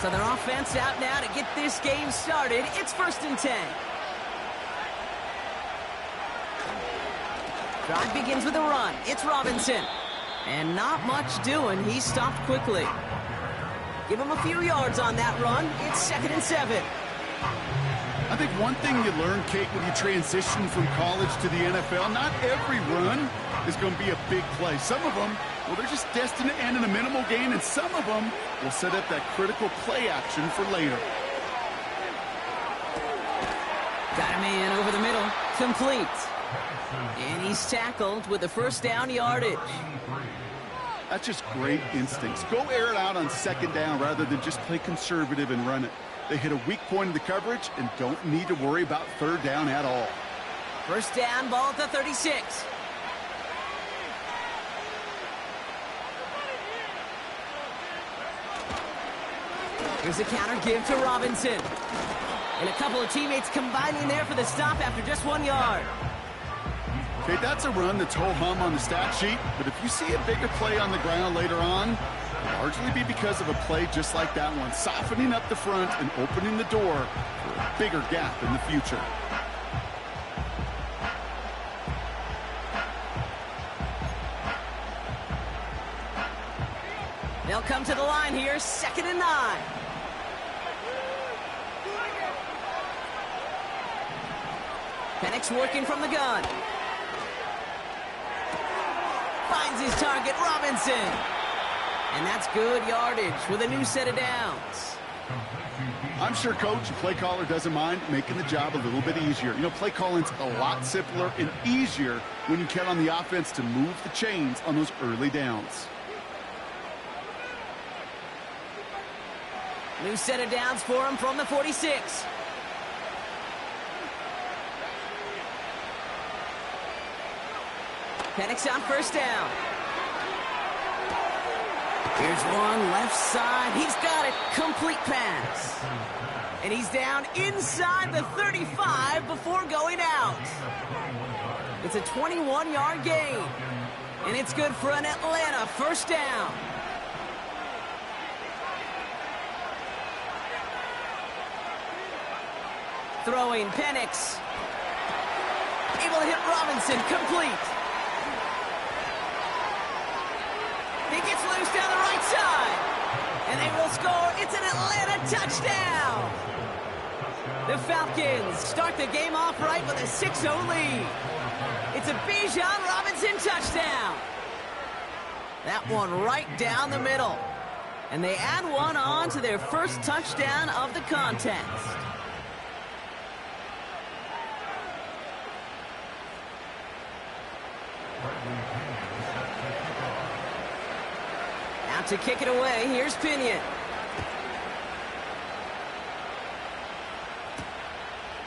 So their offense out now to get this game started. It's 1st and 10. Drive begins with a run. It's Robinson. And not much doing. He stopped quickly. Give him a few yards on that run. It's 2nd and 7. I think one thing you learn, Kate, when you transition from college to the NFL, not every run is going to be a big play. Some of them, well, they're just destined to end in a minimal gain, and some of them will set up that critical play action for later. Got a man over the middle. Complete. And he's tackled with a 1st down yardage. That's just great instincts. Go air it out on 2nd down rather than just play conservative and run it. They hit a weak point in the coverage and don't need to worry about 3rd down at all. 1st down, ball at the 36. Here's a counter give to Robinson. And a couple of teammates combining there for the stop after just 1 yard. Okay, that's a run that's ho-hum on the stat sheet, but if you see a bigger play on the ground later on, it'll largely be because of a play just like that one, softening up the front and opening the door for a bigger gap in the future. They'll come to the line here, 2nd and 9. Penix working from the gun. Finds his target, Robinson. And that's good yardage with a new set of downs. I'm sure coach and play caller doesn't mind making the job a little bit easier. You know, play calling's a lot simpler and easier when you count on the offense to move the chains on those early downs. New set of downs for him from the 46. Penix on 1st down. Here's one left side. He's got it. Complete pass. And he's down inside the 35 before going out. It's a 21-yard gain. And it's good for an Atlanta 1st down. Throwing Penix. Able to hit Robinson. Complete. He gets loose down the right side. And they will score. It's an Atlanta touchdown. The Falcons start the game off right with a 6-0 lead. It's a Bijan Robinson touchdown. That one right down the middle. And they add one on to their 1st touchdown of the contest. Out to kick it away, here's Pinion.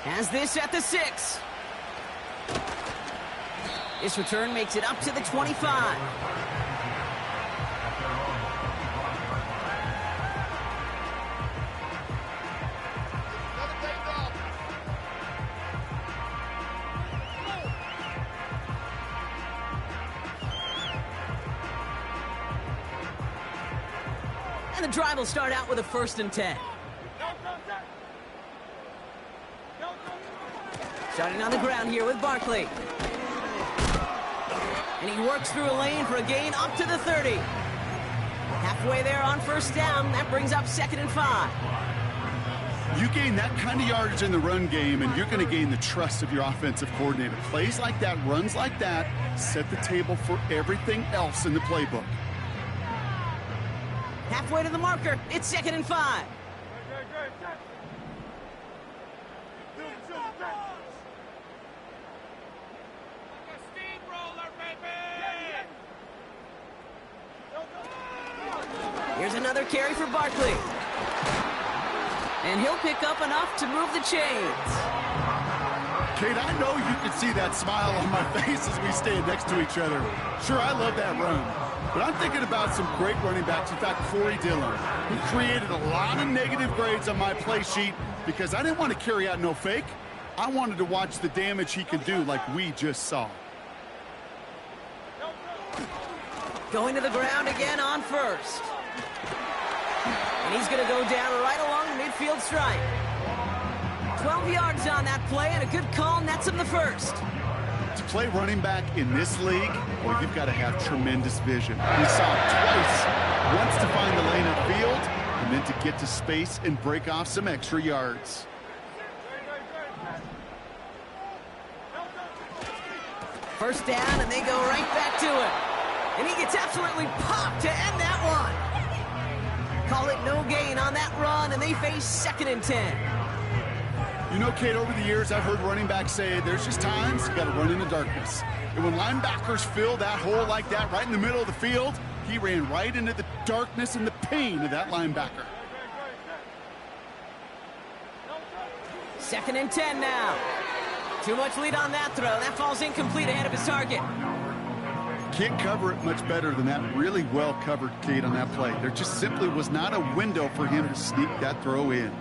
Has this at the 6. This return makes it up to the 25. And the drive will start out with a 1st and 10. Starting on the ground here with Barkley. And he works through a lane for a gain up to the 30. Halfway there on 1st down. That brings up 2nd and 5. You gain that kind of yardage in the run game, and you're going to gain the trust of your offensive coordinator. Plays like that, runs like that, set the table for everything else in the playbook. Halfway to the marker. It's 2nd and 5. Here's another carry for Barkley. And he'll pick up enough to move the chains. Kate, I know you can see that smile on my face as we stand next to each other. Sure, I love that run. But I'm thinking about some great running backs. In fact, Corey Dillon, who created a lot of negative grades on my play sheet because I didn't want to carry out no fake. I wanted to watch the damage he can do like we just saw. Going to the ground again on 1st. And And he's going to go down right along the midfield stripe. 12 yards on that play, and a good call nets him the first. To play running back in this league, well, you've got to have tremendous vision. We saw it twice. Once to find the lane upfield, and then to get to space and break off some extra yards. First down, and they go right back to it. And he gets absolutely popped to end that one. Call it no gain on that run, and they face 2nd and 10. You know, Kate, over the years, I've heard running backs say there's just times you got to run in the darkness. And when linebackers fill that hole like that right in the middle of the field, he ran right into the darkness and the pain of that linebacker. 2nd and 10 now. Too much lead on that throw. That falls incomplete ahead of his target. Can't cover it much better than that really well covered, Kate, on that play. There just simply was not a window for him to sneak that throw in.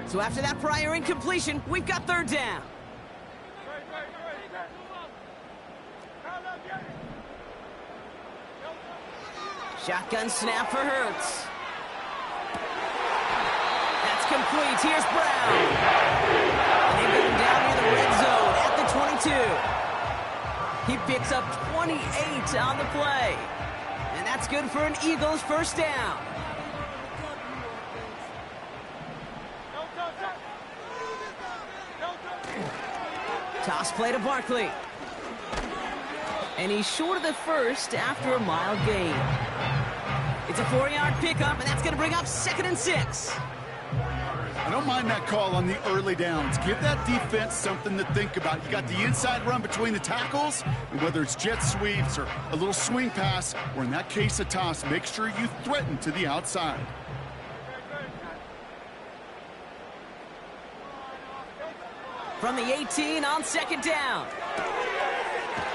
So after that prior incompletion, we've got 3rd down. Shotgun snap for Hurts. That's complete. Here's Brown. And they get him down near the red zone at the 22. He picks up 28 on the play. And that's good for an Eagles first down. Toss play to Barkley. And he's short of the first after a mile gain. It's a 4-yard pickup, and that's going to bring up 2nd and 6. I don't mind that call on the early downs. Give that defense something to think about. You got the inside run between the tackles, and whether it's jet sweeps or a little swing pass, or in that case a toss, make sure you threaten to the outside. From the 18 on 2nd down.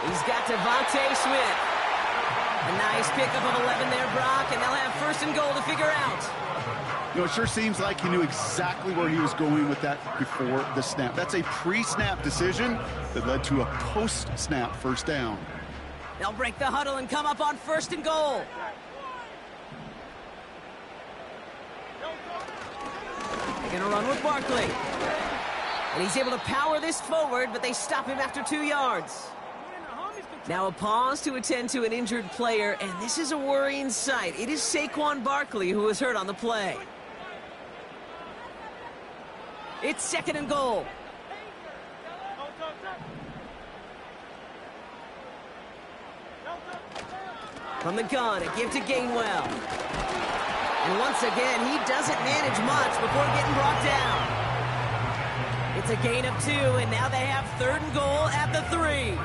He's got Devontae Smith. A nice pickup of 11 there, Brock, and they'll have 1st and goal to figure out. You know, it sure seems like he knew exactly where he was going with that before the snap. That's a pre-snap decision that led to a post-snap first down. They'll break the huddle and come up on 1st and goal. They're going to run with Barkley. And he's able to power this forward, but they stop him after 2 yards. Now a pause to attend to an injured player, and this is a worrying sight. It is Saquon Barkley who was hurt on the play. It's 2nd and goal. From the gun, a give to Gainwell. And once again, he doesn't manage much before getting brought down. It's a gain of 2, and now they have 3rd and goal at the 3.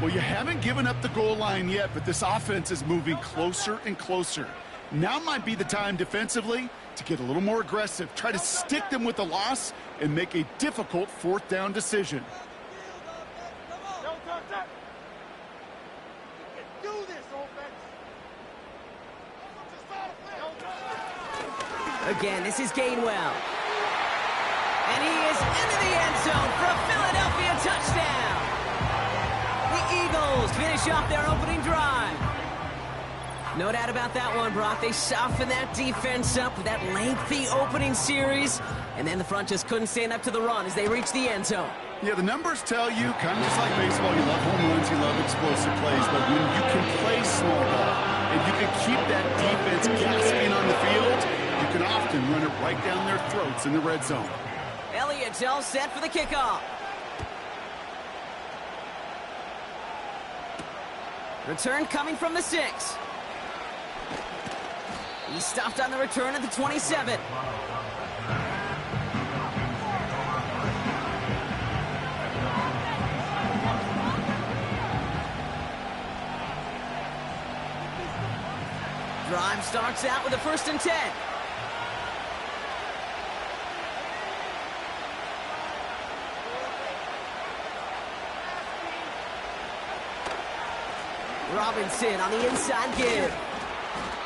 Well, you haven't given up the goal line yet, but this offense is moving closer and closer. Now might be the time defensively to get a little more aggressive, try to stick them with the loss, and make a difficult 4th down decision. Again, this is Gainwell. And he is into the end zone for a Philadelphia touchdown. The Eagles finish off their opening drive. No doubt about that one, Brock. They softened that defense up with that lengthy opening series, and then the front just couldn't stand up to the run as they reached the end zone. Yeah, the numbers tell you, kind of just like baseball, you love home runs, you love explosive plays, but when you can play small ball and you can keep that defense gasping on the field, you can often run it right down their throats in the red zone. Elliott's all set for the kickoff. Return coming from the 6. He stopped on the return at the 27. Drive starts out with a 1st and 10. Robinson on the inside give.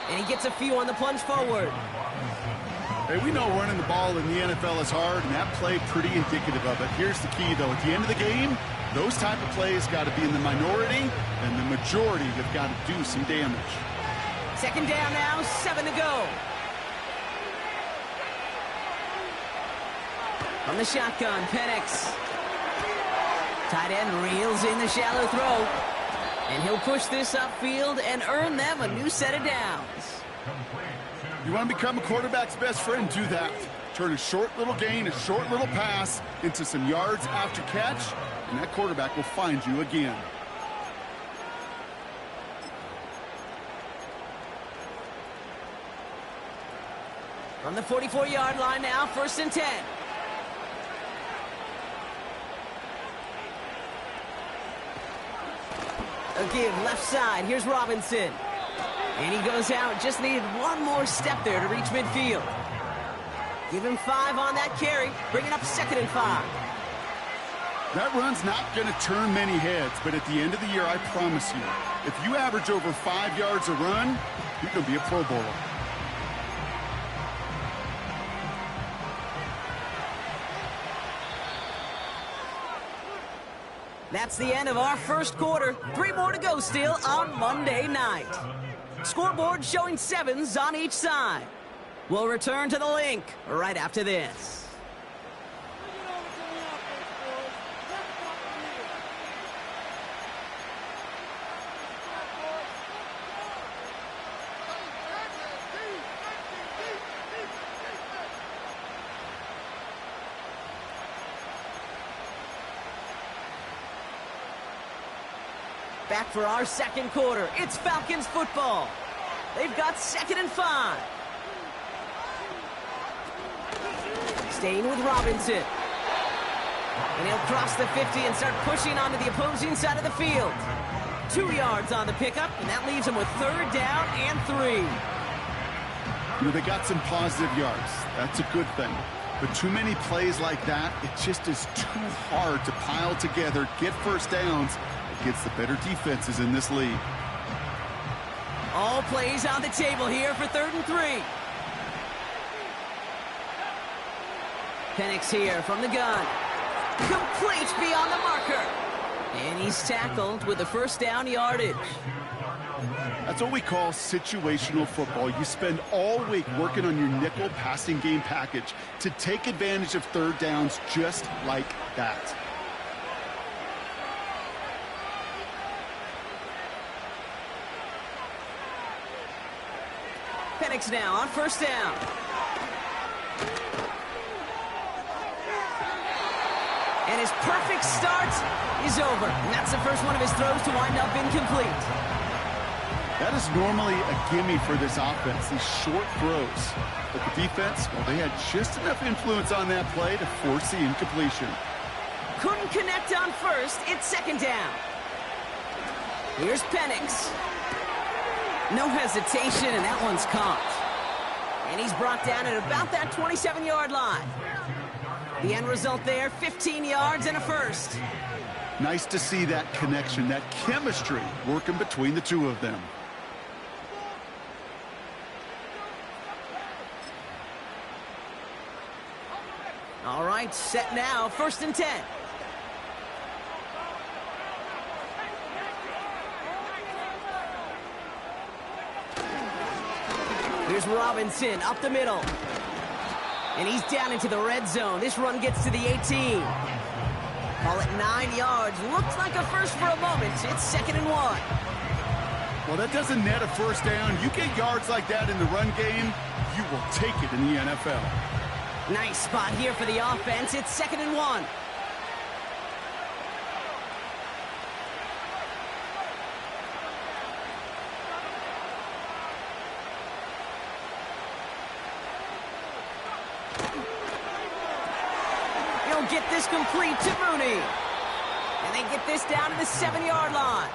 And he gets a few on the plunge forward. Hey, we know running the ball in the NFL is hard, and that play pretty indicative of it. Here's the key, though. At the end of the game, those type of plays got to be in the minority, and the majority have got to do some damage. Second down now, 7 to go. From the shotgun, Penix. Tight end reels in the shallow throw. And he'll push this upfield and earn them a new set of downs. You want to become a quarterback's best friend, do that. Turn a short little gain, a short little pass into some yards after catch, and that quarterback will find you again. From the 44-yard line now, 1st and 10. A give left side. Here's Robinson. And he goes out. Just needed one more step there to reach midfield. Give him 5 on that carry. Bring it up 2nd and 5. That run's not going to turn many heads, but at the end of the year, I promise you, if you average over 5 yards a run, you're going to be a Pro Bowler. That's the end of our first quarter. 3 more to go still on Monday night. Scoreboard showing 7s on each side. We'll return to the link right after this. Back for our second quarter. It's Falcons football. They've got 2nd and 5. Staying with Robinson. And he'll cross the 50 and start pushing onto the opposing side of the field. 2 yards on the pickup, and that leaves him with 3rd down and 3. You know, they got some positive yards. That's a good thing. But too many plays like that, it just is too hard to pile together, get first downs against the better defenses in this league. All plays on the table here for 3rd and 3. Penix here from the gun. Complete beyond the marker. And he's tackled with the 1st down yardage. That's what we call situational football. You spend all week working on your nickel passing game package to take advantage of 3rd downs just like that. Penix now on 1st down. And his perfect start is over. And that's the first one of his throws to wind up incomplete. That is normally a gimme for this offense, these short throws. But the defense, well, they had just enough influence on that play to force the incompletion. Couldn't connect on 1st. It's 2nd down. Here's Penix. No hesitation, and that one's caught. And he's brought down at about that 27-yard line. The end result there, 15 yards and a 1st. Nice to see that connection, that chemistry working between the two of them. All right, set now, 1st and 10. Here's Robinson up the middle. And he's down into the red zone. This run gets to the 18. Call it 9 yards. Looks like a 1st for a moment. It's 2nd and 1. Well, that doesn't net a 1st down. You get yards like that in the run game, you will take it in the NFL. Nice spot here for the offense. It's 2nd and 1. Get this complete to Mooney. And they get this down to the 7-yard line.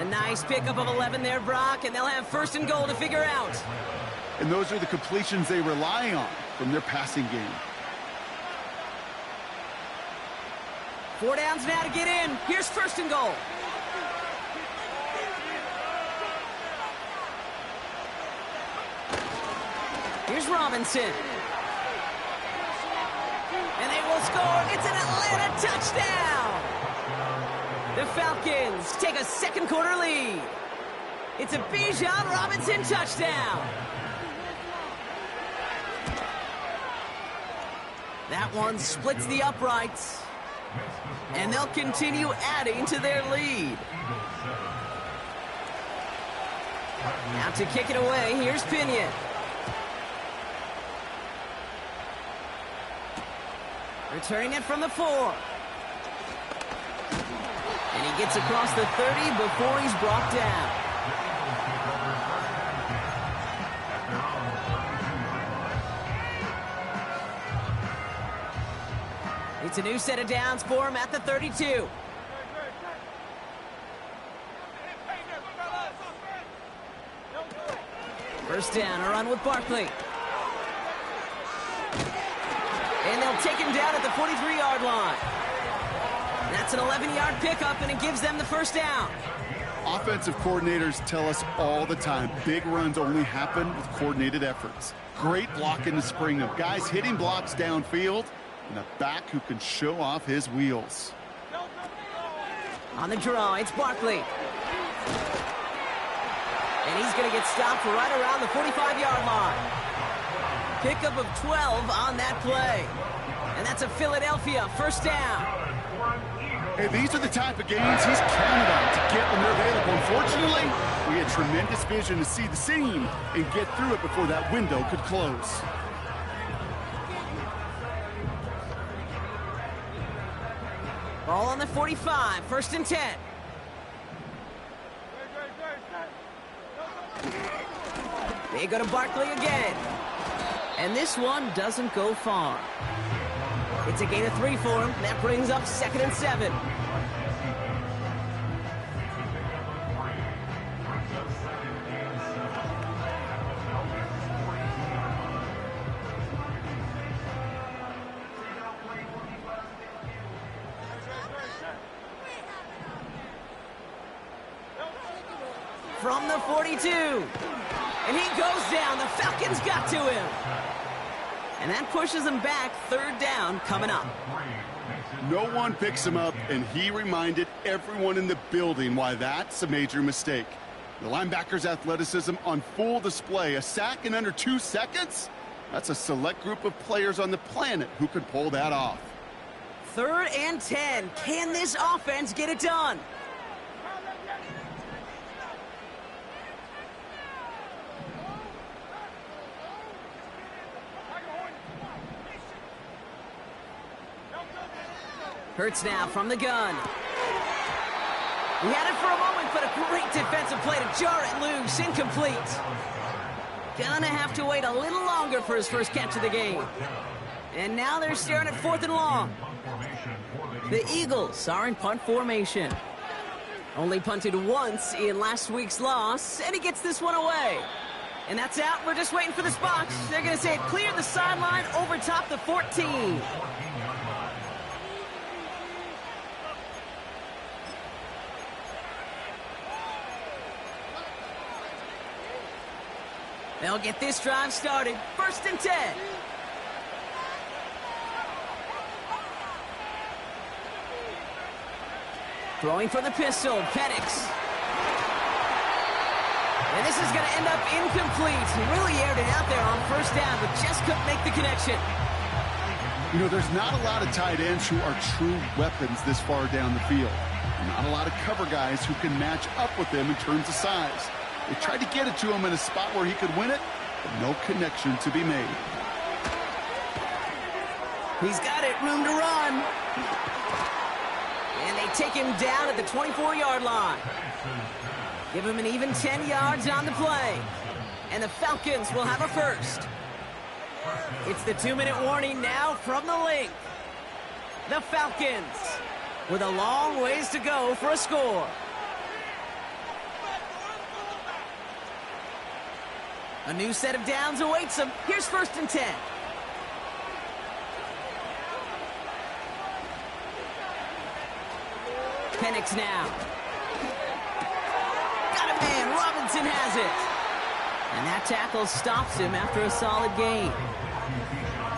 A nice pickup of 11 there, Brock, and they'll have 1st and goal to figure out. And those are the completions they rely on from their passing game. 4 downs now to get in. Here's 1st and goal. Here's Robinson. And they will score. It's an Atlanta touchdown. The Falcons take a second quarter lead. It's a Bijan Robinson touchdown. That one splits the uprights. And they'll continue adding to their lead. Now to kick it away, here's Pinion. Returning it from the 4. And he gets across the 30 before he's brought down. It's a new set of downs for him at the 32. First down, a run with Barkley. And they'll take him down at the 43-yard line. That's an 11-yard pickup, and it gives them the first down. Offensive coordinators tell us all the time, big runs only happen with coordinated efforts. Great block in the spring of guys hitting blocks downfield, and a back who can show off his wheels. On the draw, it's Barkley. And he's going to get stopped right around the 45-yard line. Pickup of 12 on that play. And that's a Philadelphia first down. Hey, these are the type of games he's counted on to get when they're available. Unfortunately, we had tremendous vision to see the seam and get through it before that window could close. Ball on the 45, first and 10. They go to Barkley again. And this one doesn't go far. It's a gain of 3 for him. That brings up second and 7. From the 42. And he goes down. The Falcons got to him. And that pushes him back. Third down coming up. No one picks him up, and he reminded everyone in the building why that's a major mistake. The linebacker's athleticism on full display. A sack in under 2 seconds? That's a select group of players on the planet who could pull that off. Third and 10. Can this offense get it done? Hurts now from the gun. He had it for a moment, but a great defensive play to jar it loose. Incomplete. Gonna have to wait a little longer for his first catch of the game. And now they're staring at 4th and long. The Eagles are in punt formation. Only punted once in last week's loss, and he gets this one away. And that's out. We're just waiting for this box. They're going to say it cleared the sideline over top the 14. They'll get this drive started. First and 10. Throwing for the pistol, Penix. And this is going to end up incomplete. He really aired it out there on first down, but just couldn't make the connection. You know, there's not a lot of tight ends who are true weapons this far down the field. Not a lot of cover guys who can match up with them in terms of size. They tried to get it to him in a spot where he could win it, but no connection to be made. He's got it, room to run. And they take him down at the 24-yard line. Give him an even 10 yards on the play. And the Falcons will have a first. It's the 2-minute warning now from the link. The Falcons with a long ways to go for a score. A new set of downs awaits them. Here's first and 10. Penix now. Got a man. Robinson has it. And that tackle stops him after a solid gain.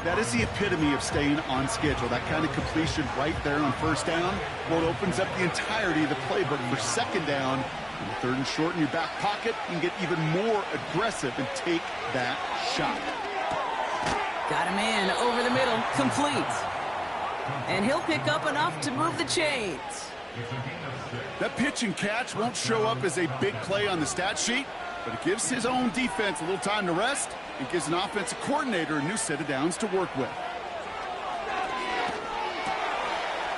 That is the epitome of staying on schedule. That kind of completion right there on first down. Well, it opens up the entirety of the playbook for second down. And third and short in your back pocket, you can get even more aggressive and take that shot. Got him in over the middle, complete. And he'll pick up enough to move the chains. That pitch and catch won't show up as a big play on the stat sheet, but it gives his own defense a little time to rest. It gives an offensive coordinator a new set of downs to work with.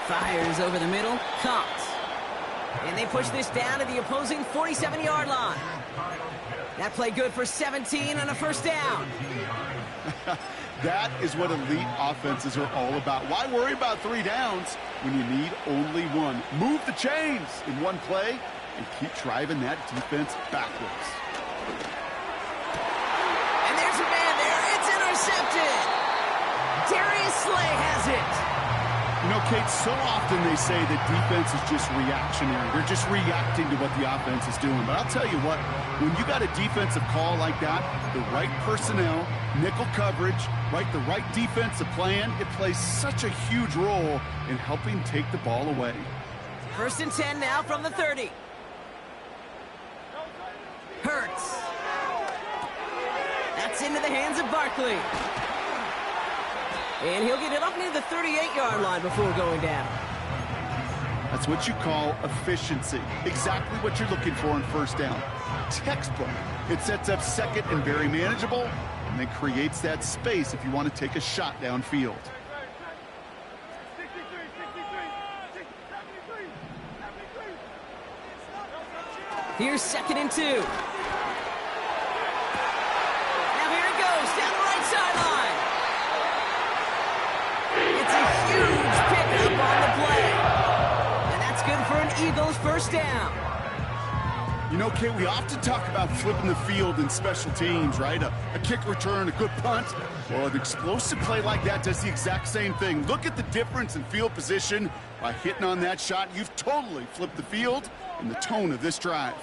Fires over the middle, caught. And they push this down to the opposing 47-yard line. That play good for 17 on a first down. That is what elite offenses are all about. Why worry about 3 downs when you need only 1? Move the chains in one play and keep driving that defense backwards. And there's a man there. It's intercepted. Darius Slay has it. You know, Kate, so often they say that defense is just reactionary. They're just reacting to what the offense is doing. But I'll tell you what, when you got a defensive call like that, the right personnel, nickel coverage, the right defensive plan, it plays such a huge role in helping take the ball away. 1st and 10 now from the 30. Hurts. That's into the hands of Barkley. And he'll get it up near the 38-yard line before going down. That's what you call efficiency. Exactly what you're looking for on first down. Textbook. It sets up second and very manageable, and then creates that space if you want to take a shot downfield. Here's 2nd and 2. Now here it goes, down the right sideline. It's a huge pickup on the play. And that's good for an Eagles first down. You know, Kate, we often talk about flipping the field in special teams, right? A kick return, a good punt. Well, an explosive play like that does the exact same thing. Look at the difference in field position. By hitting on that shot, you've totally flipped the field and the tone of this drive.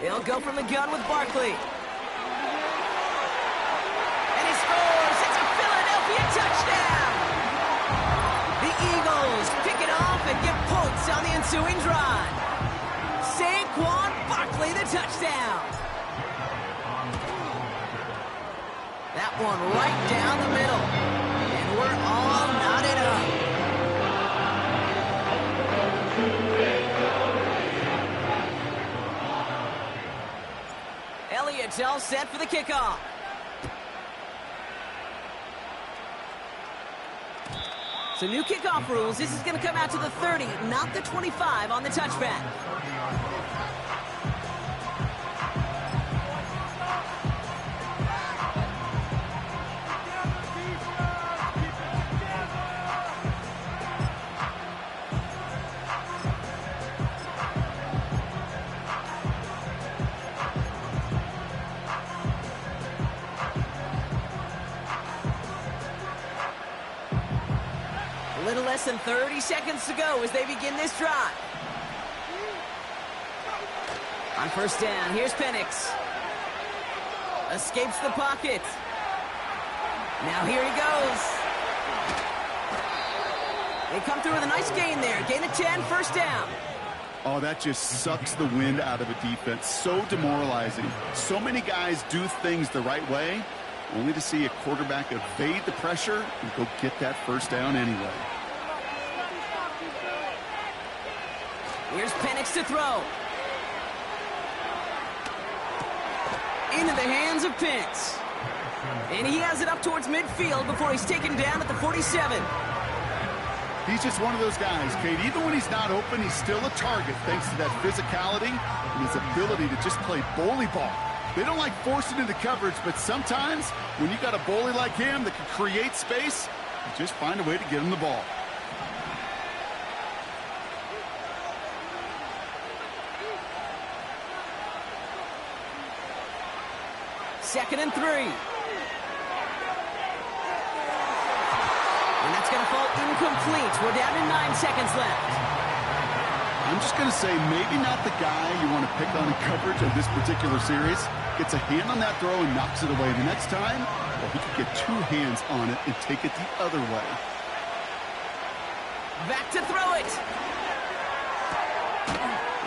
He'll go from the gun with Barkley. And he scores. It's a Philadelphia touchdown. The Eagles pick it off and get points on the ensuing drive. Saquon Barkley, the touchdown. That one right down the middle. And we're all knotted up. Elliott's all set for the kickoff. So new kickoff rules. This is going to come out to the 30, not the 25 on the touchback. A little less than 30 seconds to go as they begin this drive. On first down, here's Penix. Escapes the pocket. Now here he goes. They come through with a nice gain there. Gain of 10, first down. Oh, that just sucks the wind out of a defense. So demoralizing. So many guys do things the right way, only to see a quarterback evade the pressure and go get that first down anyway. Here's Penix to throw. Into the hands of Pitts. And he has it up towards midfield before he's taken down at the 47. He's just one of those guys, Kate. Even when he's not open, he's still a target thanks to that physicality and his ability to just play bully ball. They don't like forcing into coverage, but sometimes when you got a bully like him that can create space, you just find a way to get him the ball. Second and 3. And that's going to fall incomplete. We're down to 9 seconds left. I'm just going to say maybe not the guy you want to pick on in coverage of this particular series. Gets a hand on that throw and knocks it away. The next time, well, he could get two hands on it and take it the other way. Back to throw it.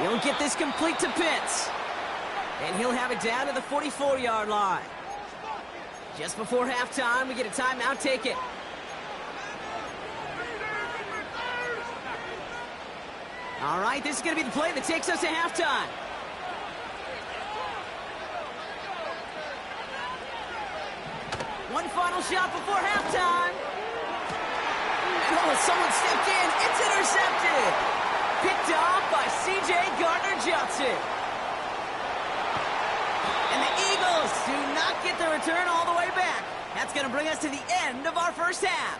He'll get this complete to Pitts. And he'll have it down to the 44-yard line. Just before halftime, we get a timeout. Take it. All right, this is going to be the play that takes us to halftime. One final shot before halftime. Oh, someone stepped in. It's intercepted. Picked off by C.J. Gardner-Johnson. And the Eagles do not get the return all the way back. That's going to bring us to the end of our first half.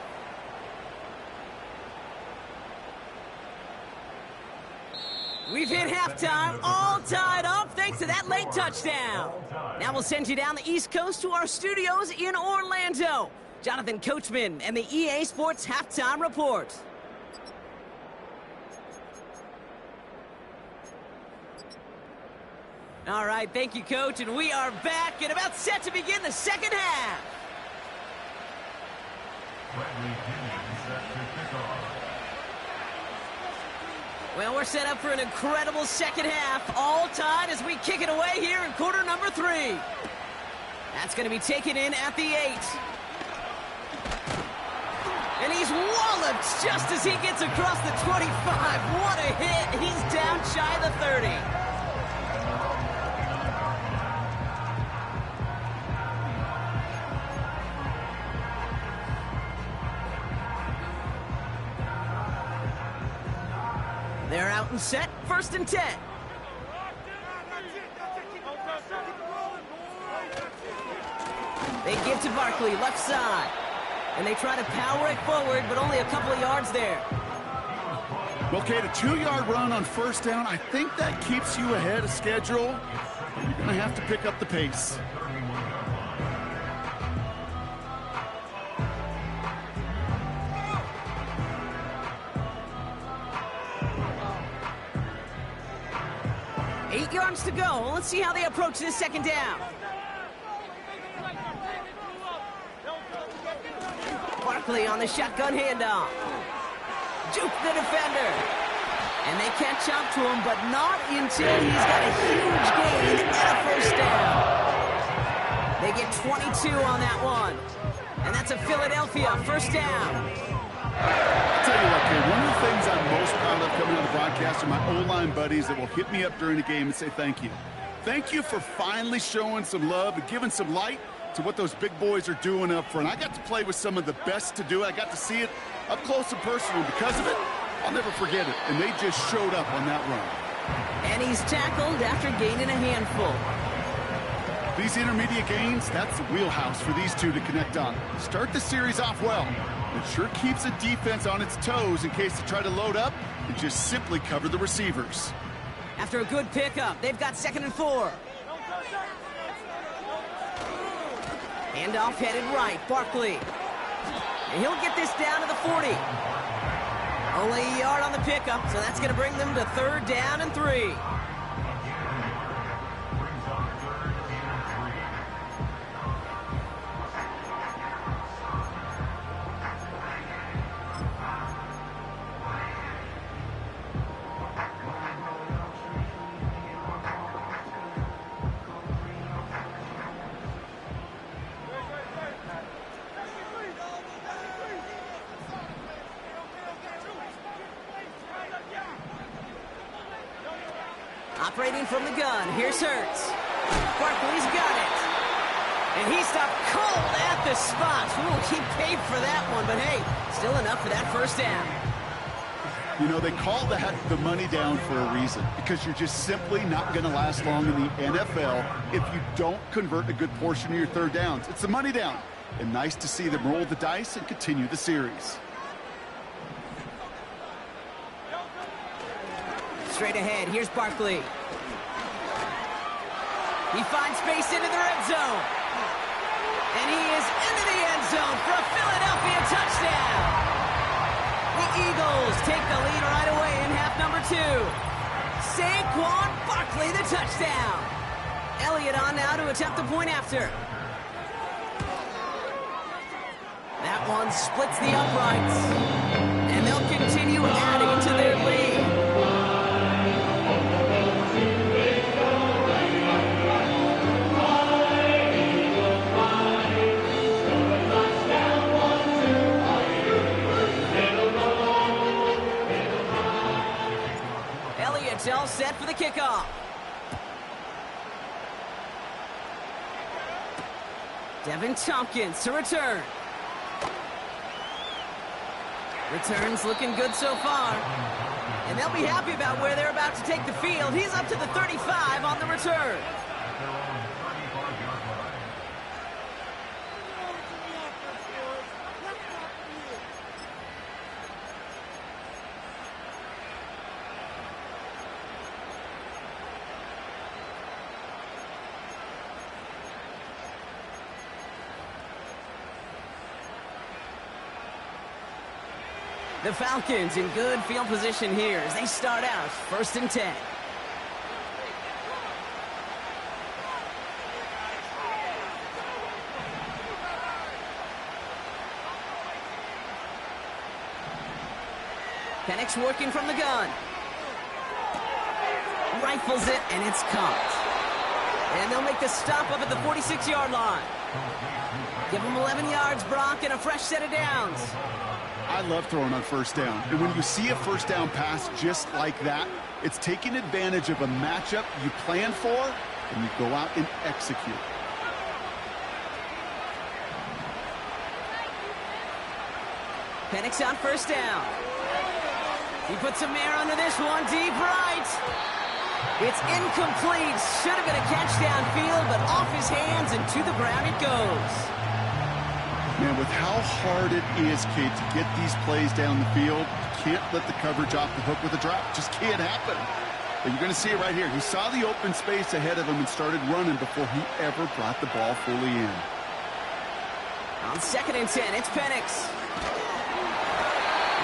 We've hit halftime, all tied up thanks to that late touchdown. Now we'll send you down the East Coast to our studios in Orlando. Jonathan Coachman and the EA Sports Halftime Report. All right, thank you, Coach, and we are back and about set to begin the second half. Well, we're set up for an incredible second half, all tied as we kick it away here in quarter number 3. That's going to be taken in at the 8. And he's walloped just as he gets across the 25. What a hit. He's down shy of the 30. They're out and set, 1st and 10. They give to Barkley, left side. And they try to power it forward, but only a couple of yards there. Well, Kate, a 2-yard run on 1st down, I think that keeps you ahead of schedule. You're going to have to pick up the pace. To go. Let's see how they approach this second down. Barkley on the shotgun handoff. Juke the defender. And they catch up to him, but not until he's got a huge gain and a 1st down. They get 22 on that one. And that's a Philadelphia 1st down. I'll tell you what, Kate, one of the things I'm most proud of coming on the broadcast are my O-line buddies that will hit me up during the game and say thank you. Thank you for finally showing some love and giving some light to what those big boys are doing up front. I got to play with some of the best to do it. I got to see it up close and personal. Because of it, I'll never forget it. And they just showed up on that run. And he's tackled after gaining a handful. These intermediate gains, that's the wheelhouse for these two to connect on. Start the series off well. It sure keeps the defense on its toes in case they try to load up and just simply cover the receivers. After a good pickup, they've got 2nd and 4. Handoff headed right, Barkley. And he'll get this down to the 40. Only a yard on the pickup, so that's going to bring them to 3rd down and 3. Operating from the gun, here's Hurts. Barkley's got it. And he stopped cold at the spot. Ooh, he paid for that one, but hey, still enough for that 1st down. You know, they call that the money down for a reason, because you're just simply not going to last long in the NFL if you don't convert a good portion of your 3rd downs. It's the money down. And nice to see them roll the dice and continue the series. Straight ahead, here's Barkley. He finds space into the red zone. And he is into the end zone for a Philadelphia touchdown. The Eagles take the lead right away in half number 2. Saquon Barkley, the touchdown. Elliott on now to attempt the point after. That one splits the uprights, and they'll continue adding to their lead. Elliott's all set for the kickoff. Devin Tompkins to return. Returns looking good so far. And they'll be happy about where they're about to take the field. He's up to the 35 on the return. The Falcons in good field position here as they start out 1st and 10. Penix working from the gun. Rifles it, and it's caught. And they'll make the stop up at the 46-yard line. Give them 11 yards, Brock, and a fresh set of downs. I love throwing on 1st down. And when you see a 1st down pass just like that, it's taking advantage of a matchup you plan for, and you go out and execute. Penix on 1st down. He puts some air under this one, deep right. It's incomplete. Should have been a catch downfield, but off his hands and to the ground it goes. Man, with how hard it is, Kate, to get these plays down the field, you can't let the coverage off the hook with a drop. Just can't happen. But you're going to see it right here. He saw the open space ahead of him and started running before he ever brought the ball fully in. On 2nd and 10, it's Penix.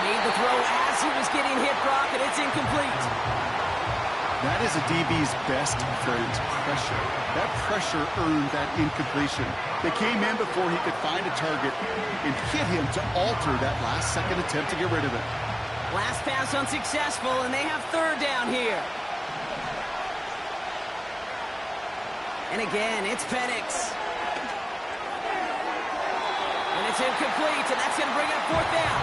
Made the throw as he was getting hit, Brock, and it's incomplete. That is a DB's best friend, pressure. That pressure earned that incompletion. They came in before he could find a target and hit him to alter that last-second attempt to get rid of it. Last pass unsuccessful, and they have 3rd down here. And again, it's Penix. And it's incomplete, and that's going to bring up 4th down.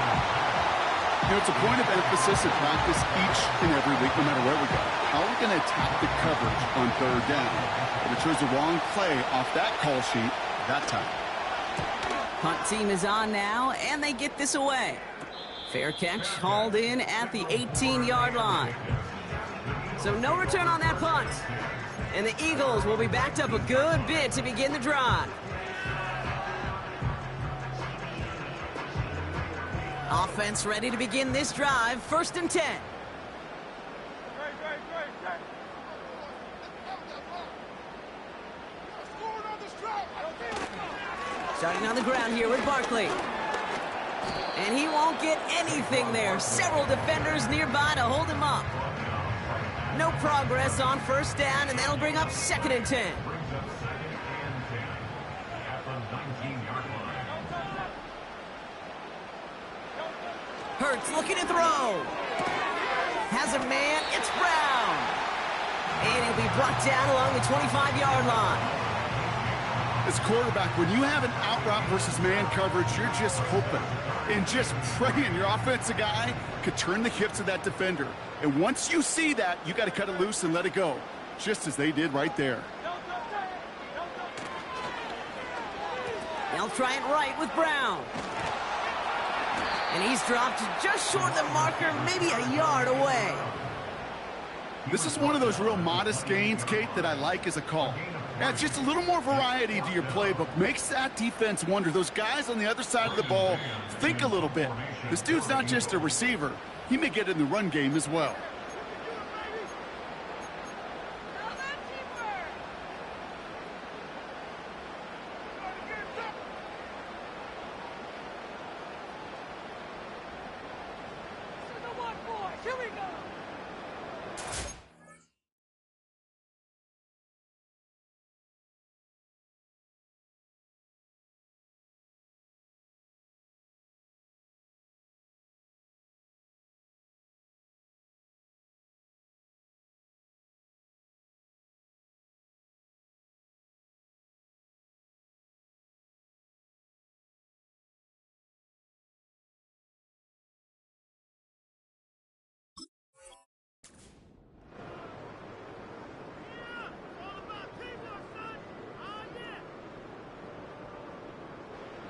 You know, it's a point of emphasis in practice each and every week, no matter where we go. How are we going to attack the coverage on 3rd down? But it chose the wrong play off that call sheet that time. Punt team is on now, and they get this away. Fair catch hauled in at the 18-yard line. So no return on that punt. And the Eagles will be backed up a good bit to begin the drive. Offense ready to begin this drive, 1st and 10. Starting on the ground here with Barkley. And he won't get anything there. Several defenders nearby to hold him up. No progress on 1st down, and that'll bring up 2nd and 10. Hurts looking to throw. Has a man, it's Brown. And he'll be brought down along the 25-yard line. As quarterback, when you have an out route versus man coverage, you're just hoping and just praying your offensive guy could turn the hips of that defender. And once you see that, you got to cut it loose and let it go, just as they did right there. They'll try it right with Brown. And he's dropped just short of the marker, maybe a yard away. This is one of those real modest gains, Kate, that I like as a call. Adds just a little more variety to your playbook. Makes that defense wonder. Those guys on the other side of the ball think a little bit. This dude's not just a receiver. He may get in the run game as well.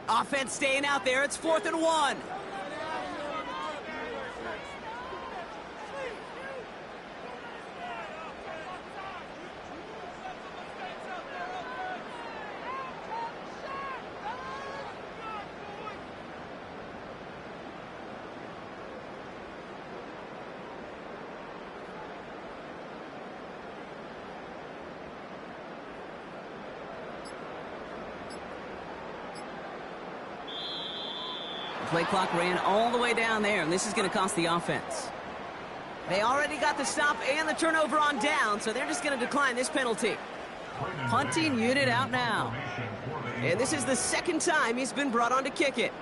Offense staying out there. It's 4th and 1. Play clock ran all the way down there, and this is going to cost the offense. They already got the stop and the turnover on down, so they're just going to decline this penalty. Punting unit out now. And this is the second time he's been brought on to kick it.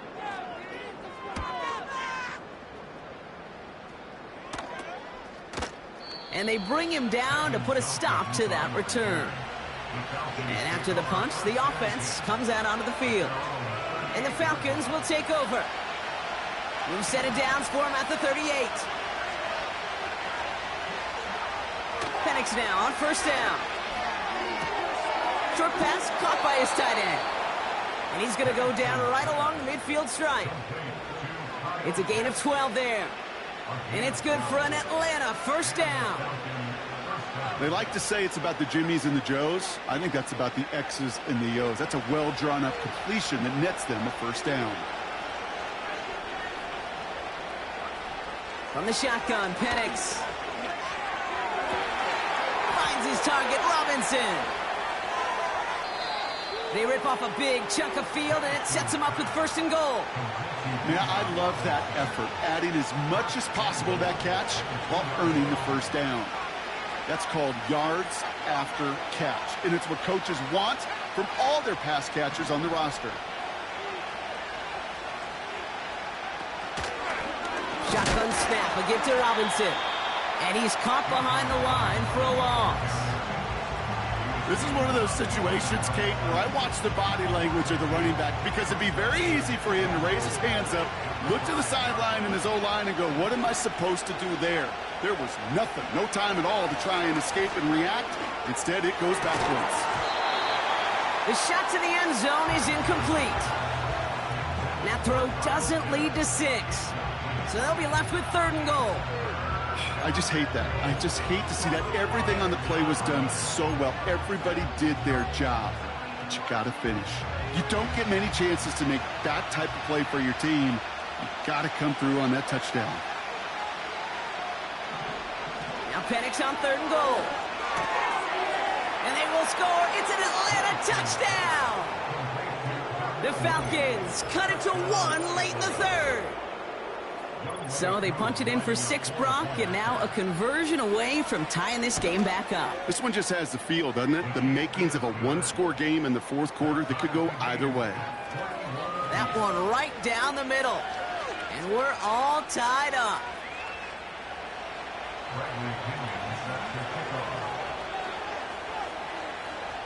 And they bring him down to put a stop to that return. And after the punch, the offense comes out onto the field. And the Falcons will take over. We've set it down for him at the 38. Penix now on 1st down. Short pass caught by his tight end. And he's going to go down right along the midfield stripe. It's a gain of 12 there. And it's good for an Atlanta 1st down. They like to say it's about the Jimmies and the Joes. I think that's about the X's and the O's. That's a well-drawn-up completion that nets them a 1st down. From the shotgun, Penix finds his target, Robinson. They rip off a big chunk of field, and it sets him up with 1st and goal. Yeah, I love that effort, adding as much as possible to that catch while earning the 1st down. That's called yards after catch, and it's what coaches want from all their pass catchers on the roster. Shotgun snap, a give to Robinson. And he's caught behind the line for a loss. This is one of those situations, Kate, where I watch the body language of the running back because it'd be very easy for him to raise his hands up, look to the sideline in his O-line and go, what am I supposed to do there? There was nothing, no time at all to try and escape and react. Instead, it goes backwards. The shot to the end zone is incomplete. That throw doesn't lead to 6. So they'll be left with 3rd and goal. I just hate that. I just hate to see that. Everything on the play was done so well. Everybody did their job. But you got to finish. You don't get many chances to make that type of play for your team. You got to come through on that touchdown. Now Penix on 3rd and goal. And they will score. It's an Atlanta touchdown. The Falcons cut it to 1 late in the 3rd. So they punch it in for 6, Brock, and now a conversion away from tying this game back up. This one just has the feel, doesn't it? The makings of a 1-score game in the 4th quarter that could go either way. That one right down the middle. And we're all tied up.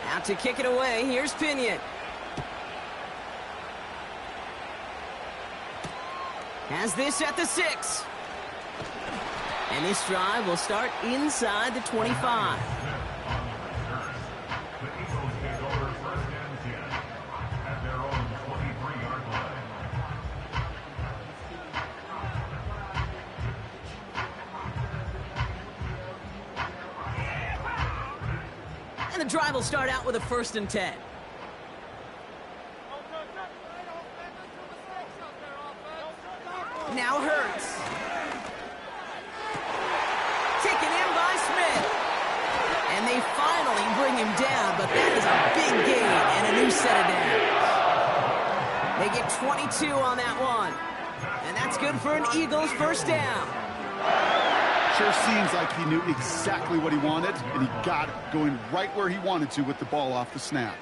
Now to kick it away, here's Pinion. Has this at the 6. And this drive will start inside the 25. And the drive will start out with a 1st and 10. Now Hurts. Taken in by Smith. And they finally bring him down, but that is a big gain and a new set of downs. They get 22 on that one. And that's good for an Eagles 1st down. Sure seems like he knew exactly what he wanted, and he got it, going right where he wanted to with the ball off the snap.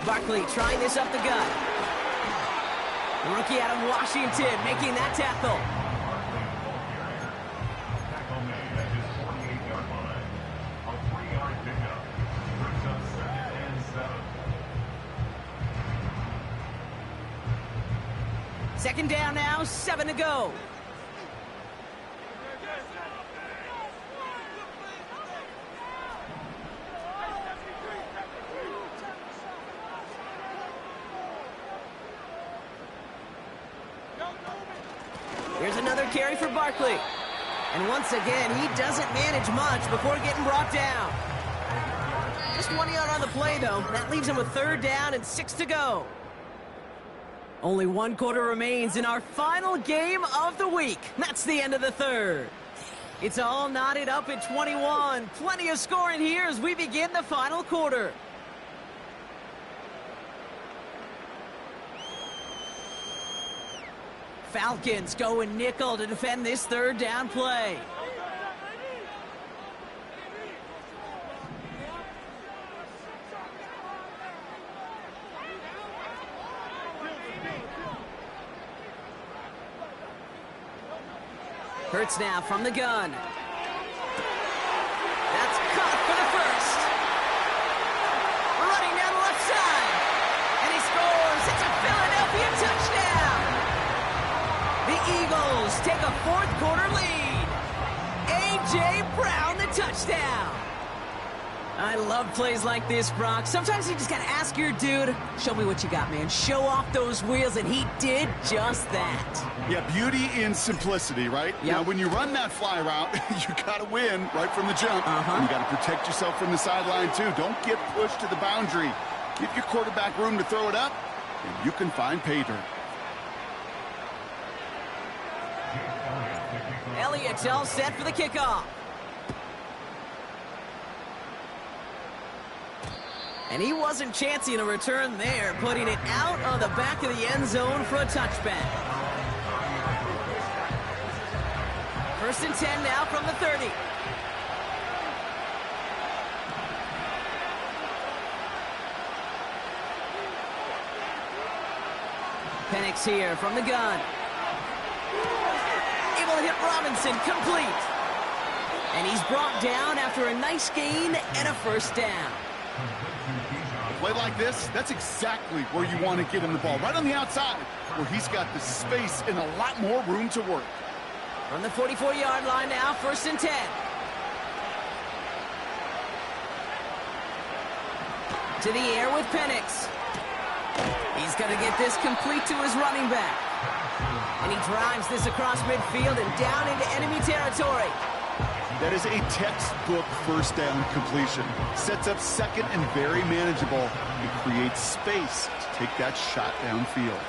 Barkley trying this up the gut. The rookie out of Washington making that tackle. Second down now, 7 to go. Here's another carry for Barkley. And once again, he doesn't manage much before getting brought down. Just 1 yard on the play, though. That leaves him with 3rd down and 6 to go. Only 1 quarter remains in our final game of the week. That's the end of the 3rd. It's all knotted up at 21. Plenty of scoring here as we begin the final quarter. Falcons going nickel to defend this 3rd down play. Hurts now from the gun. That's caught for the first. Running down the left side. And he scores. It's a Philadelphia touchdown. The Eagles take a 4th quarter lead. A.J. Brown, the touchdown. I love plays like this, Brock. Sometimes you just got to ask your dude, show me what you got, man. Show off those wheels, and he did just that. Yeah, beauty in simplicity, right? Yep. Now, when you run that fly route, you got to win right from the jump. And you got to protect yourself from the sideline, too. Don't get pushed to the boundary. Give your quarterback room to throw it up, and you can find pay dirt. Elliott's all set for the kickoff. And he wasn't chancing a return there, putting it out on the back of the end zone for a touchback. 1st and 10 now from the 30. Penix here from the gun. Able to hit Robinson, complete. And he's brought down after a nice gain and a 1st down. A play like this, that's exactly where you want to get him the ball. Right on the outside, where he's got the space and a lot more room to work. From the 44-yard line now, 1st and 10. To the air with Penix. He's going to get this complete to his running back. And he drives this across midfield and down into enemy territory. That is a textbook 1st down completion. Sets up 2nd and very manageable. It creates space to take that shot downfield.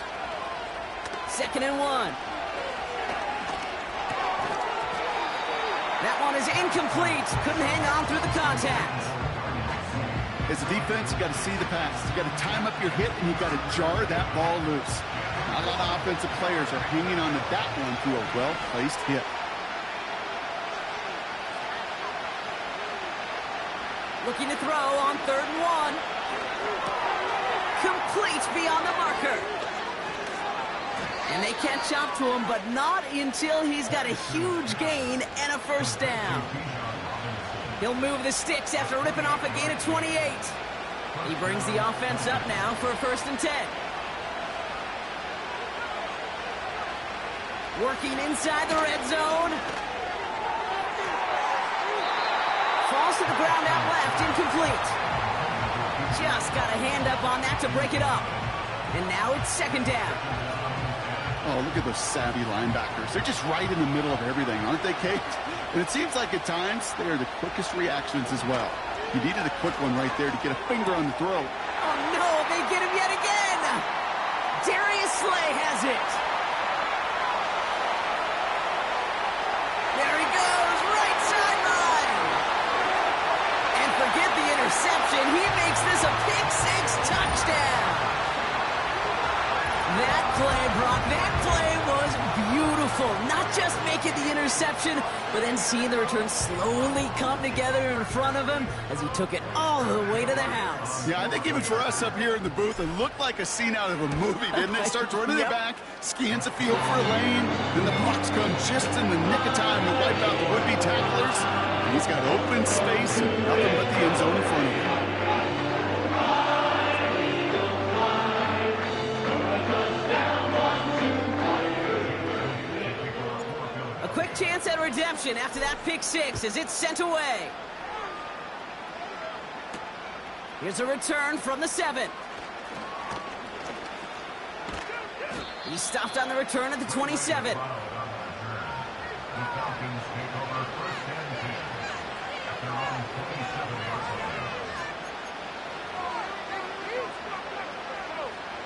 2nd and 1. That one is incomplete. Couldn't hang on through the contact. As a defense, you got to see the pass. You got to time up your hit, and you got to jar that ball loose. Not a lot of offensive players are hanging on to that one through a well-placed hit. Looking to throw on 3rd and 1. Complete beyond the marker. And they catch up to him, but not until he's got a huge gain and a 1st down. He'll move the sticks after ripping off a gain of 28. He brings the offense up now for a 1st and 10. Working inside the red zone. Falls to the ground out left, incomplete. Just got a hand up on that to break it up. And now it's 2nd down. Oh, look at those savvy linebackers. They're just right in the middle of everything, aren't they, Kate? And it seems like at times they are the quickest reactions as well. You needed a quick one right there to get a finger on the throw. Oh, no, they get him yet again. Darius Slay has it. There he goes, right sideline. And forget the interception. He makes this a pick-6 touchdown. That play, Brock, that play was beautiful. Not just making the interception, but then seeing the return slowly come together in front of him as he took it all the way to the house. Yeah, I think even for us up here in the booth, it looked like a scene out of a movie, didn't it? Starts running it back, scans the field for a lane, then the blocks come just in the nick of time to wipe out the would-be tacklers. And he's got open space and nothing but the end zone in front of him. Quick chance at redemption after that pick-6 as it's sent away. Here's a return from the 7. He stopped on the return at the 27.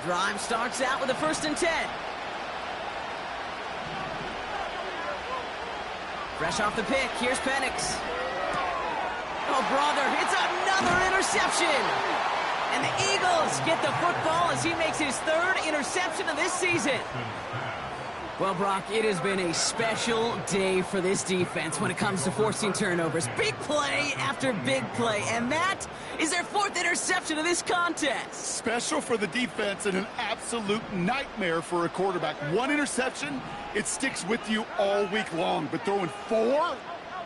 Drive starts out with a 1st and 10. Fresh off the pick, here's Penix. Oh, brother, it's another interception. And the Eagles get the football as he makes his 3rd interception of this season. Well, Brock, it has been a special day for this defense when it comes to forcing turnovers. Big play after big play, and that is their 4th interception of this contest. Special for the defense and an absolute nightmare for a quarterback. 1 interception, it sticks with you all week long, but throwing 4,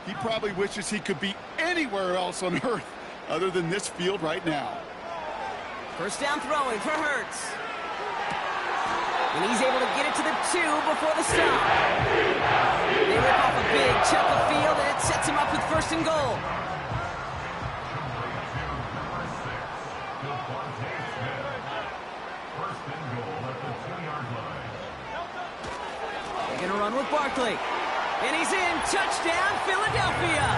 he probably wishes he could be anywhere else on earth other than this field right now. 1st down throwing for Hurts. And he's able to get it to the 2 before the stop. They rip off a big chunk of field, and it sets him up with 1st and goal. They're going to run with Barkley. And he's in. Touchdown, Philadelphia.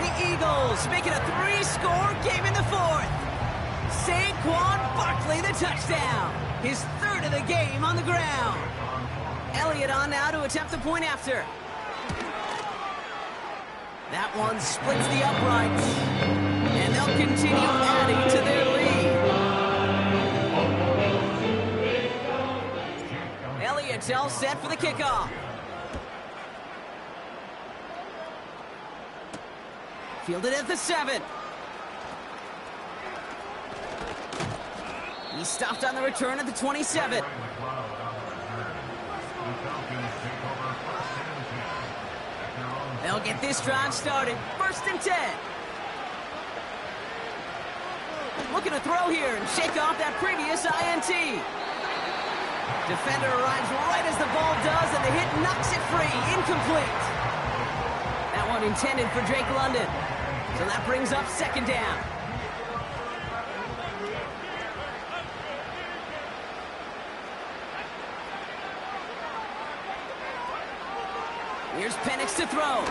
The Eagles making a 3-score game in the 4th. Saquon Barkley, the touchdown. His 3rd of the game on the ground. Elliott on now to attempt the point after. That one splits the uprights. And they'll continue adding to their lead. Elliott's all set for the kickoff. Fielded at the 7. He stopped on the return at the 27. They'll get this drive started. 1st and 10. Looking to throw here and shake off that previous INT. Defender arrives right as the ball does, and the hit knocks it free. Incomplete. That one intended for Drake London. So that brings up 2nd down. Here's Penix to throw.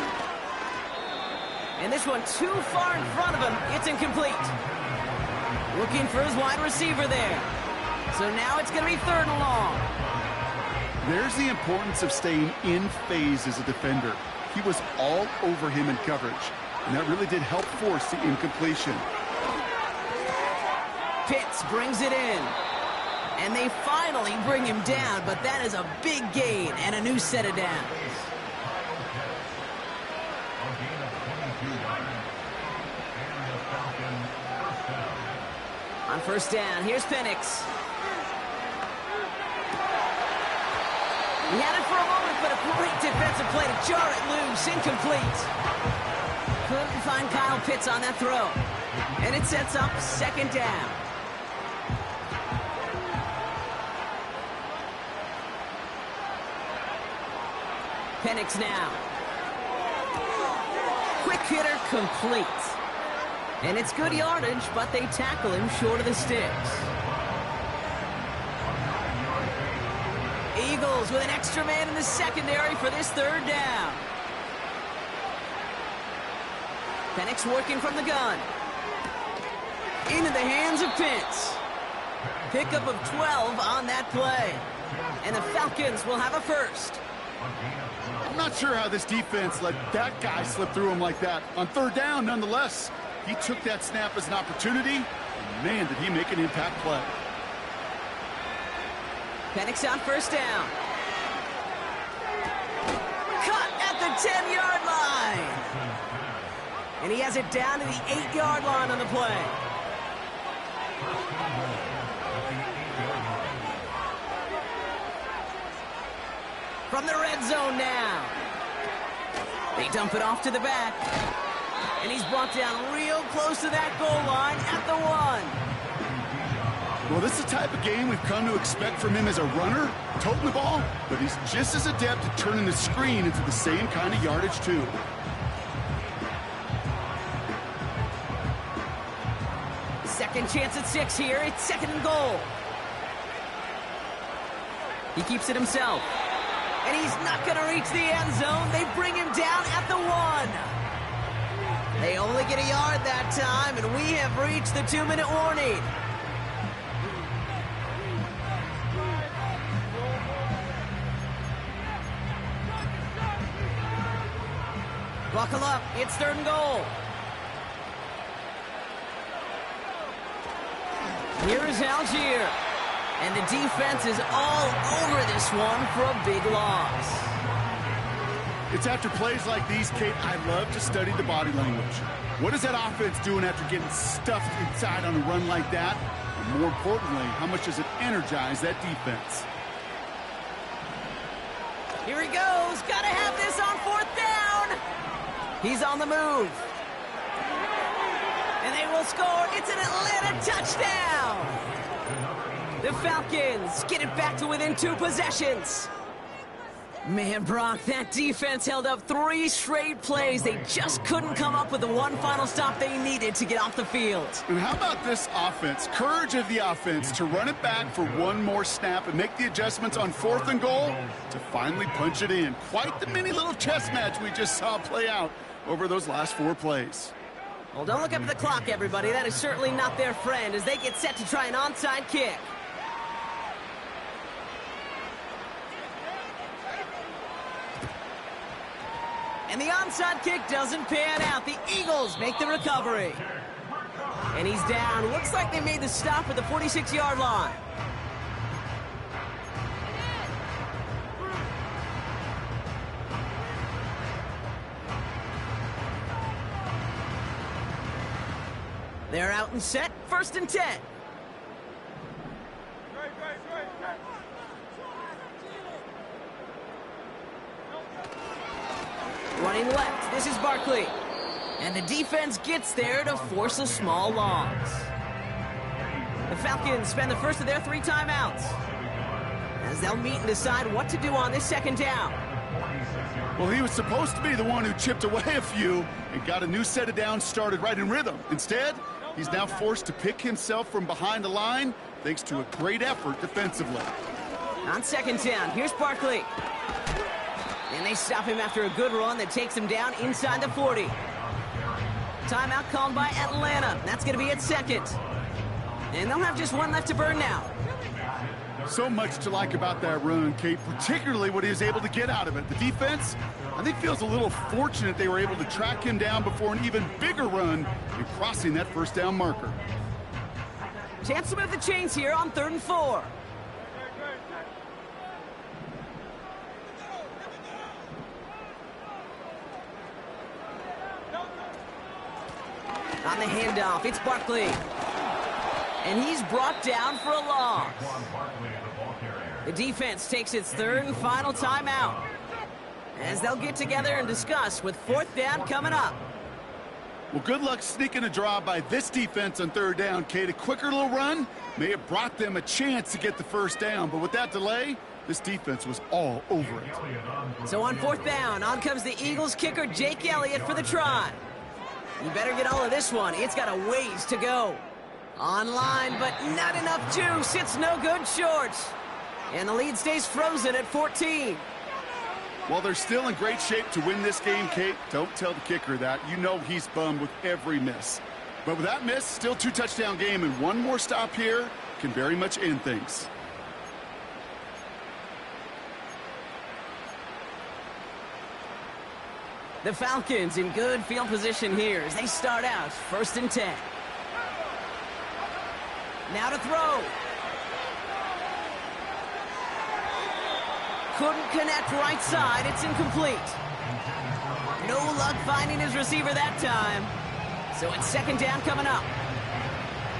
And this one too far in front of him. It's incomplete. Looking for his wide receiver there. So now it's going to be 3rd and long. There's the importance of staying in phase as a defender. He was all over him in coverage, and that really did help force the incompletion. Pitts brings it in. And they finally bring him down, but that is a big gain and a new set of downs. On 1st down, here's Penix. He had it for a moment, but a great defensive play to jar it loose. Incomplete. Couldn't find Kyle Pitts on that throw. And it sets up 2nd down. Penix now. Quick hitter complete. And it's good yardage, but they tackle him short of the sticks. Eagles with an extra man in the secondary for this 3rd down. Penix working from the gun. Into the hands of Pitts. Pickup of 12 on that play. And the Falcons will have a 1st. I'm not sure how this defense let that guy slip through him like that. On 3rd down, nonetheless, he took that snap as an opportunity. And man, did he make an impact play. Penix on 1st down. Cut at the 10-yard line. And he has it down to the 8-yard line on the play. From the red zone now. They dump it off to the back. And he's brought down real close to that goal line at the 1. Well, this is the type of game we've come to expect from him as a runner, toting the ball, but he's just as adept at turning the screen into the same kind of yardage, too. Second chance at 6 here. It's 2nd and goal. He keeps it himself. And he's not going to reach the end zone. They bring him down at the 1. They only get a yard that time, and we have reached the 2-minute warning. Buckle up, it's 3rd and goal. Here is Algier. And the defense is all over this one for a big loss. It's after plays like these, Kate, I love to study the body language. What is that offense doing after getting stuffed inside on a run like that? And more importantly, how much does it energize that defense? Here he goes. Got to have this on 4th down. He's on the move. And they will score. It's an Atlanta touchdown. The Falcons get it back to within 2 possessions. Man, Brock, that defense held up 3 straight plays. They just couldn't come up with the one final stop they needed to get off the field. And how about this offense? Courage of the offense to run it back for one more snap and make the adjustments on 4th and goal to finally punch it in. Quite the mini little chess match we just saw play out over those last 4 plays. Well, don't look up at the clock, everybody. That is certainly not their friend as they get set to try an onside kick. And the onside kick doesn't pan out. The Eagles make the recovery. And he's down. Looks like they made the stop at the 46-yard line. They're out and set. 1st and 10. Running left, this is Barkley. And the defense gets there to force a small loss. The Falcons spend the first of their 3 timeouts as they'll meet and decide what to do on this 2nd down. Well, he was supposed to be the one who chipped away a few and got a new set of downs started right in rhythm. Instead, he's now forced to pick himself from behind the line thanks to a great effort defensively. On 2nd down, here's Barkley. And they stop him after a good run that takes him down inside the 40. Timeout called by Atlanta. That's going to be at 2nd. And they'll have just 1 left to burn now. So much to like about that run, Kate, particularly what he was able to get out of it. The defense, I think, feels a little fortunate they were able to track him down before an even bigger run and crossing that 1st down marker. Chance to move the chains here on 3rd and 4. On the handoff, it's Barkley. And he's brought down for a loss. The defense takes its 3rd and final timeout as they'll get together and discuss with 4th down coming up. Well, good luck sneaking a draw by this defense on 3rd down, Kate. A quicker little run may have brought them a chance to get the 1st down, but with that delay, this defense was all over it. So on 4th down, on comes the Eagles kicker, Jake Elliott, for the try. You better get all of this one. It's got a ways to go. Online, but not enough juice. It's no good short. And the lead stays frozen at 14. Well, they're still in great shape to win this game, Kate. Don't tell the kicker that. You know he's bummed with every miss. But with that miss, still 2 touchdown game, and 1 more stop here can very much end things. The Falcons in good field position here as they start out 1st and 10. Now to throw. Couldn't connect right side. It's incomplete. No luck finding his receiver that time. So it's 2nd down coming up.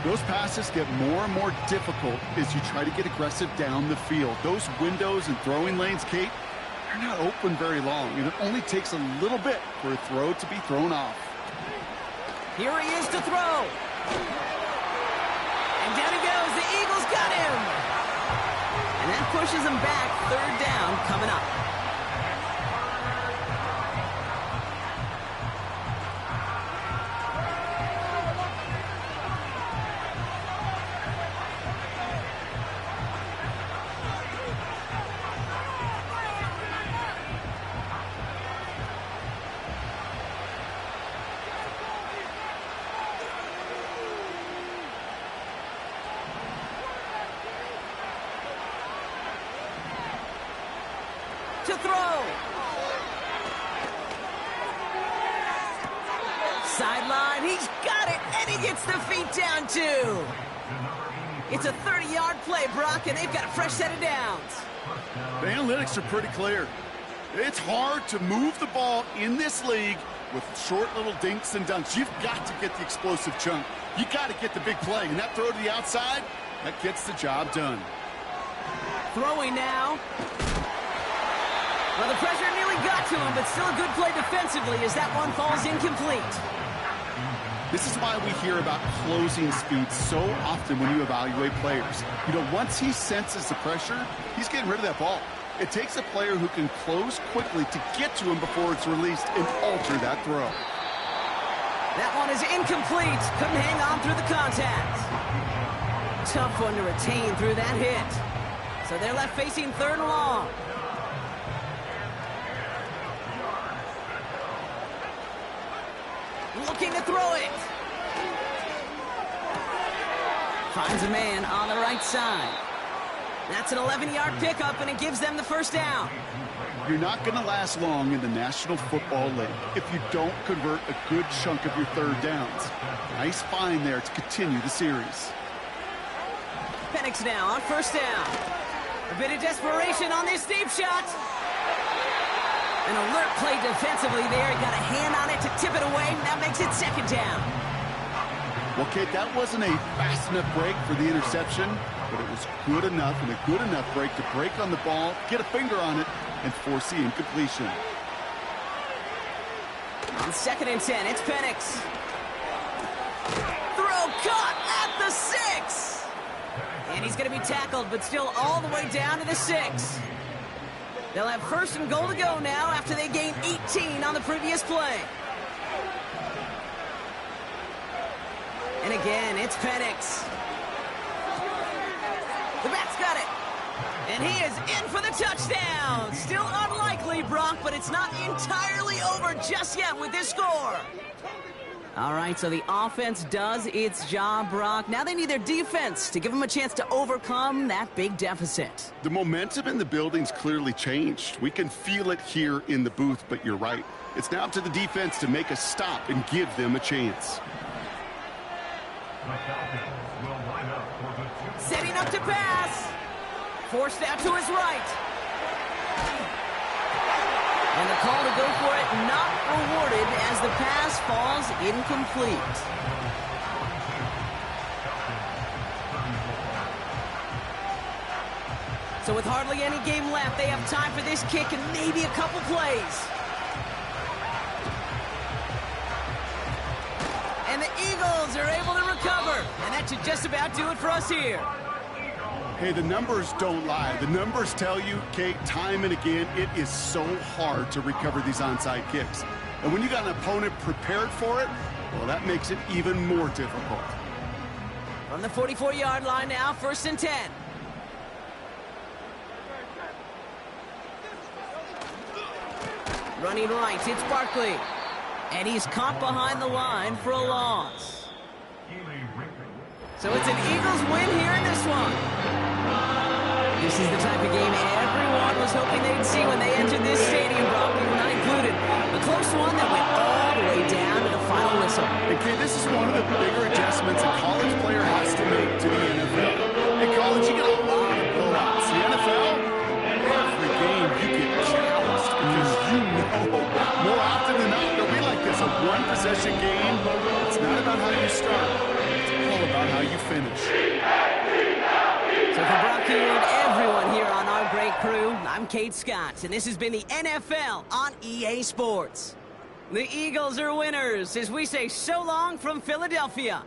Those passes get more and more difficult as you try to get aggressive down the field. Those windows and throwing lanes, Kate, they're not open very long, and it only takes a little bit for a throw to be thrown off. Here he is to throw. And down he goes. The Eagles got him. And that pushes him back. 3rd down coming up. To throw. sideline. He's got it, and he gets the feet down, too. It's a 30-yard play, Brock, and they've got a fresh set of downs. The analytics are pretty clear. It's hard to move the ball in this league with short little dinks and dunks. You've got to get the explosive chunk. You got to get the big play. And that throw to the outside, that gets the job done. Throwing now. Well, the pressure nearly got to him, but still a good play defensively as that one falls incomplete. This is why we hear about closing speed so often when you evaluate players. You know, once he senses the pressure, he's getting rid of that ball. It takes a player who can close quickly to get to him before it's released and alter that throw. That one is incomplete. Couldn't hang on through the contact. Tough one to retain through that hit. So they're left facing 3rd and long. Looking to throw it. Finds a man on the right side. That's an 11-yard pickup, and it gives them the first down. You're not going to last long in the National Football League if you don't convert a good chunk of your 3rd downs. Nice find there to continue the series. Penix now on 1st down. A bit of desperation on this deep shot. An alert play defensively there. He got a hand on it to tip it away. That makes it 2nd down. Well, Kate, that wasn't a fast enough break for the interception, but it was good enough and a good enough break to break on the ball, get a finger on it, and force the incompletion. On 2nd and 10, it's Penix. Throw caught at the 6. And he's going to be tackled, but still all the way down to the 6. They'll have 1st and goal to go now after they gained 18 on the previous play. And again, it's Penix. The back's got it. And he is in for the touchdown. Still unlikely, Brock, but it's not entirely over just yet with this score. All right, so the offense does its job, Brock. Now they need their defense to give them a chance to overcome that big deficit. The momentum in the building's clearly changed. We can feel it here in the booth, but you're right. It's now up to the defense to make a stop and give them a chance. Setting up to pass. Forced out to his right. And the call to go for it not rewarded as the pass falls incomplete. So with hardly any game left, they have time for this kick and maybe a couple plays. And the Eagles are able to recover. And that should just about do it for us here. Hey, the numbers don't lie. The numbers tell you, Kate, time and again, it is so hard to recover these onside kicks. And when you got an opponent prepared for it, well, that makes it even more difficult. From the 44-yard line now, 1st and 10. Running right, it's Barkley. And he's caught behind the line for a loss. So it's an Eagles win here in this one. This is the type of game everyone was hoping they'd see when they entered this stadium, Brock. You were not included. A close one that went all the way down to the final whistle. Okay, this is one of the bigger adjustments a college player has to make to the NFL. In college, you get a lot of blowouts. The NFL, every game you get challenged because you know more often than not it'll be like this, a one-possession game. It's not about how you start. It's all about how you finish. So for Brock and everyone here on our great crew, I'm Kate Scott, and this has been the NFL on EA Sports. The Eagles are winners as we say so long from Philadelphia.